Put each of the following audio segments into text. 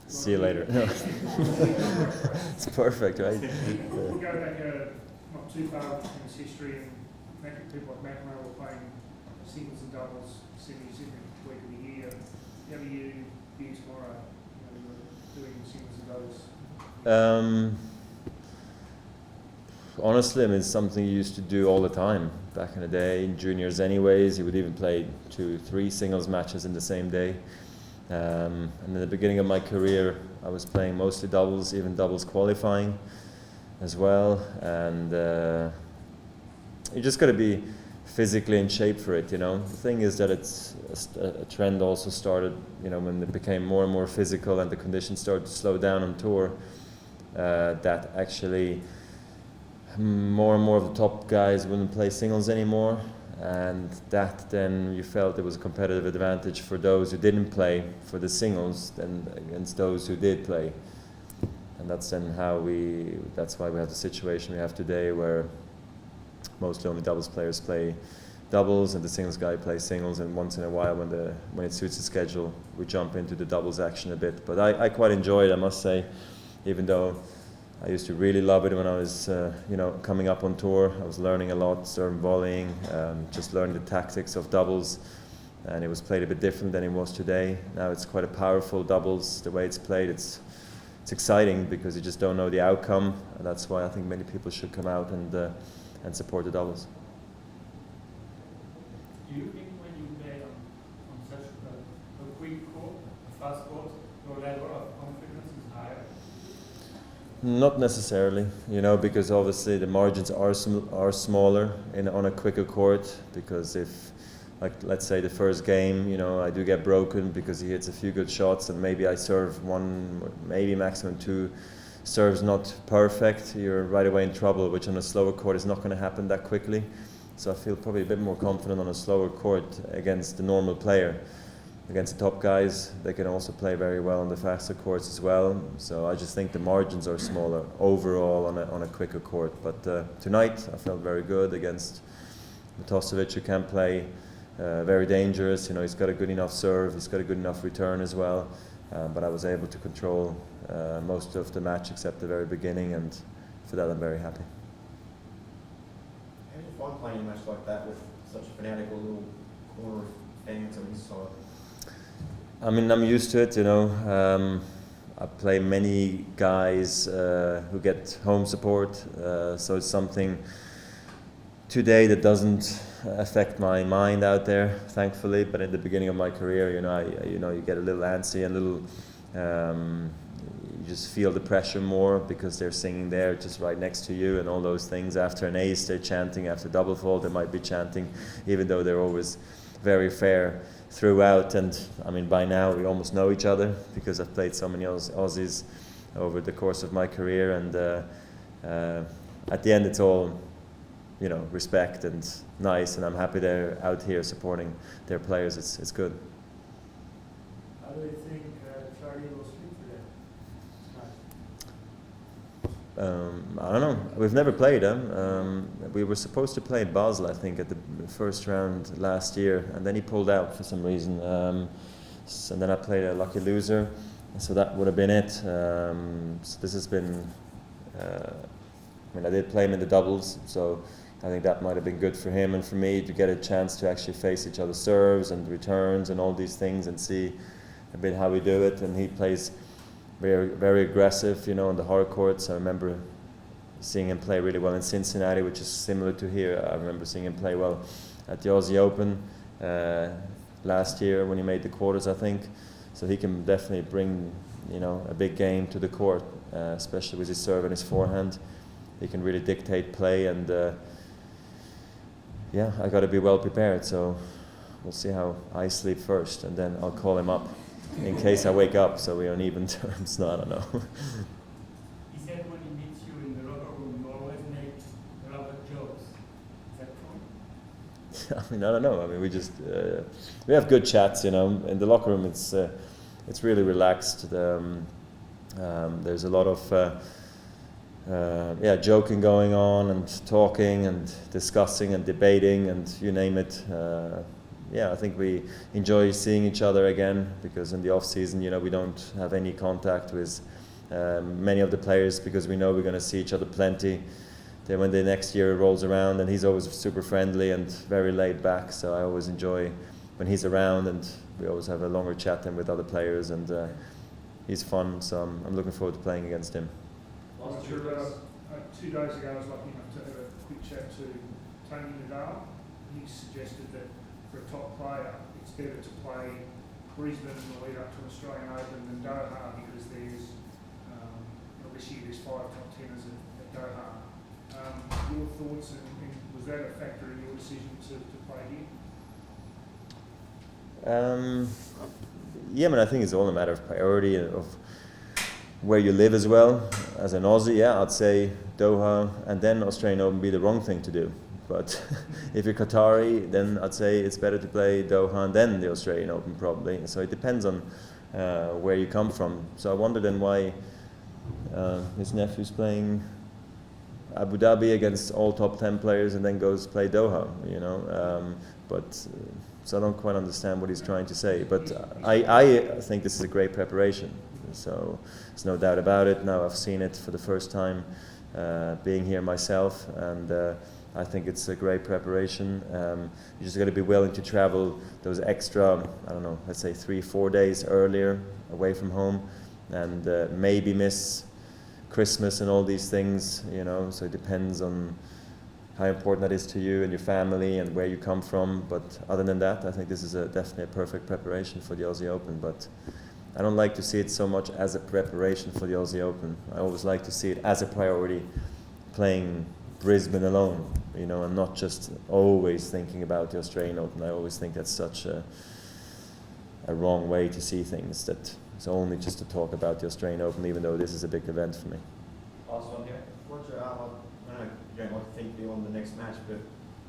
See you later. It's perfect, right? We'll go back not too far in this history, and people like McEnroe were playing singles and doubles semis every week of the year. How do you view tomorrow, doing singles and doubles? Honestly, I mean, it's something you used to do all the time back in the day, in juniors anyways. You would even play 2-3 singles matches in the same day. And in the beginning of my career, I was playing mostly doubles, even doubles qualifying as well. And you just got to be physically in shape for it, The thing is that it's a trend also started, when it became more and more physical and the conditions started to slow down on tour, that actually more and more of the top guys wouldn't play singles anymore, and that then you felt there was a competitive advantage for those who didn't play for the singles than against those who did play. And that's then that's why we have the situation we have today, where mostly only doubles players play doubles and the singles guy plays singles, and once in a while when it suits the schedule we jump into the doubles action a bit. But I quite enjoy it, I must say, even though I used to really love it when I was, coming up on tour. I was learning a lot, serve volleying, just learning the tactics of doubles, and it was played a bit different than it was today. Now it's quite a powerful doubles, the way it's played. It's exciting because you just don't know the outcome, and that's why I think many people should come out and support the doubles. Do you think when you play on such a quick court, a fast court, your level of confidence is higher? Not necessarily, because obviously the margins are smaller on a quicker court, because if, like, let's say the first game, I do get broken because he hits a few good shots and maybe I serve one, maybe maximum two serves not perfect, you're right away in trouble, which on a slower court is not going to happen that quickly. So I feel probably a bit more confident on a slower court against the normal player. Against the top guys, they can also play very well on the faster courts as well. So I just think the margins are smaller overall on a quicker court. But tonight I felt very good against Matosevic, who can play very dangerous. He's got a good enough serve, he's got a good enough return as well. But I was able to control most of the match except the very beginning, and for that I'm very happy. How do you find playing a match like that with such a fanatical little corner of fans on his side? I mean, I'm used to it, I play many guys who get home support, so it's something today that doesn't affect my mind out there, thankfully. But in the beginning of my career, you get a little antsy and you just feel the pressure more because they're singing there just right next to you and all those things. After an ace, they're chanting. After double fault, they might be chanting, even though they're always very fair throughout. And I mean, by now we almost know each other because I've played so many Aussies over the course of my career, and at the end it's all respect and nice, and I'm happy they're out here supporting their players. It's good. How do you think Charlie will speak today? I don't know. We've never played him. We were supposed to play in Basel, I think, at the first round last year, and then he pulled out for some reason. And then I played a lucky loser, so that would have been it. So this has been. I did play him in the doubles, so I think that might have been good for him and for me to get a chance to actually face each other's serves and returns and all these things and see a bit how we do it. And he plays very, very aggressive, on the hard courts. I remember seeing him play really well in Cincinnati, which is similar to here. I remember seeing him play well at the Aussie Open last year when he made the quarters, I think. So he can definitely bring, a big game to the court, especially with his serve and his forehand. He can really dictate play, and I got to be well prepared. So we'll see how I sleep first, and then I'll call him up in case I wake up, so we're on even terms. No, I don't know. He said when he meets you in the locker room, you always make a lot of jokes. Is that true? I mean, I don't know. I mean, we just we have good chats. In the locker room, it's really relaxed. There's a lot of joking going on and talking and discussing and debating and you name it. yeah, I think we enjoy seeing each other again, because in the off season, you know, we don't have any contact with many of the players, because we know we're going to see each other plenty. Then when the next year rolls around, and he's always super friendly and very laid back, so I always enjoy when he's around, and we always have a longer chat than with other players, and he's fun, so I'm looking forward to playing against him. Last year, 2 days ago, I was lucky enough to have a quick chat to Tony Nadal. He suggested that for a top player, it's better to play Brisbane in the lead up to an Australian Open than Doha, because there's, this year there's 5 top teners at Doha. Your thoughts, and was that a factor in your decision to play here? Yeah, I mean, I think it's all a matter of priority, of where you live as well. As an Aussie, yeah, I'd say Doha and then Australian Open be the wrong thing to do. But if you're Qatari, then I'd say it's better to play Doha and then the Australian Open probably. So it depends on where you come from. So I wonder then why his nephew's playing Abu Dhabi against all top 10 players and then goes play Doha, you know. So I don't quite understand what he's trying to say. But I think this is a great preparation. So there's no doubt about it. Now I've seen it for the first time, being here myself, and I think it's a great preparation. You just got to be willing to travel those extra, I don't know, let's say 3-4 days earlier away from home, and maybe miss Christmas and all these things, you know. So it depends on how important that is to you and your family and where you come from. But other than that, I think this is definitely a perfect preparation for the Aussie Open. But I don't like to see it so much as a preparation for the Aussie Open. I always like to see it as a priority, playing Brisbane alone, you know, and not just always thinking about the Australian Open. I always think that's such a wrong way to see things, that it's only just to talk about the Australian Open, even though this is a big event for me. Last one here. What's your, I know you don't like to think beyond the next match, but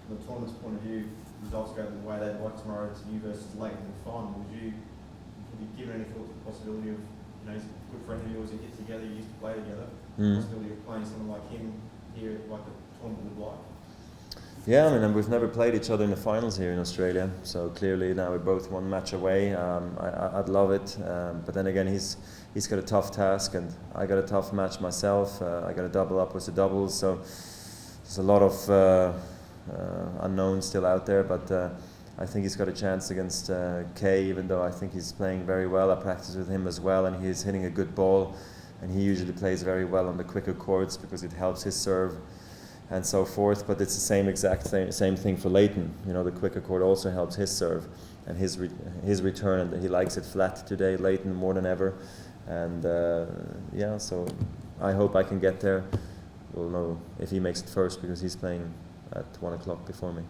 from the tournament's point of view, results go the way they like tomorrow, it's you versus Leighton in the final. Have you given any thought to the possibility of, you know, he's a good friend of yours, you get together, you used to play together, the possibility of playing someone like him here, like the tournament would like? Yeah, I mean, we've never played each other in the finals here in Australia, so clearly now we're both one match away. I'd love it, but then again, he's got a tough task, and I got a tough match myself. I got to double up with the doubles, so there's a lot of unknowns still out there, but I think he's got a chance against Kay, even though I think he's playing very well. I practice with him as well, and he's hitting a good ball, and he usually plays very well on the quicker courts because it helps his serve and so forth. But it's the same thing for Leighton. You know, the quicker court also helps his serve and his return, and he likes it flat today, Leighton, more than ever. And yeah, so I hope I can get there. We'll know if he makes it first, because he's playing at 1 o'clock before me.